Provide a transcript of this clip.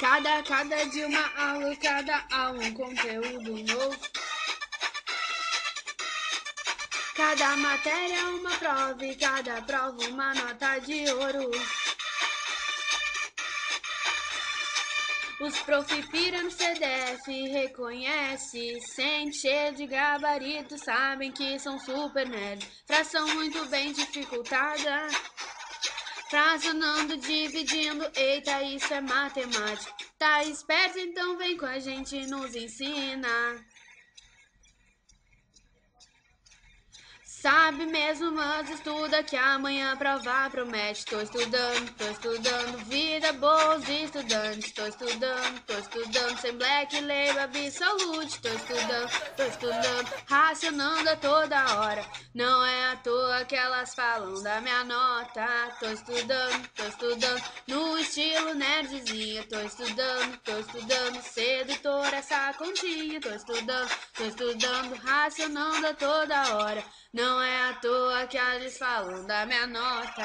Cada dia uma aula, cada aula um conteúdo novo. Cada matéria é uma prova e cada prova uma nota de ouro. Os prof pira no CDF, reconhece, sente cheio de gabarito, sabem que são super nerds. Fração muito bem dificultada, fracionando, dividindo, eita, isso é matemática. Tá esperto, então vem com a gente nos ensina. Sabe mesmo, mas estuda que amanhã a prova promete. Tô estudando, vida boa os estudantes. Tô estudando, sem black label absolute. Tô estudando, racionando a toda hora. Não é à toa que elas falam da minha nota. Tô estudando, no estilo nerdzinha. Tô estudando, sedutor essa continha. Tô estudando, racionando a toda hora. Não é à toa que eles falam da minha nota.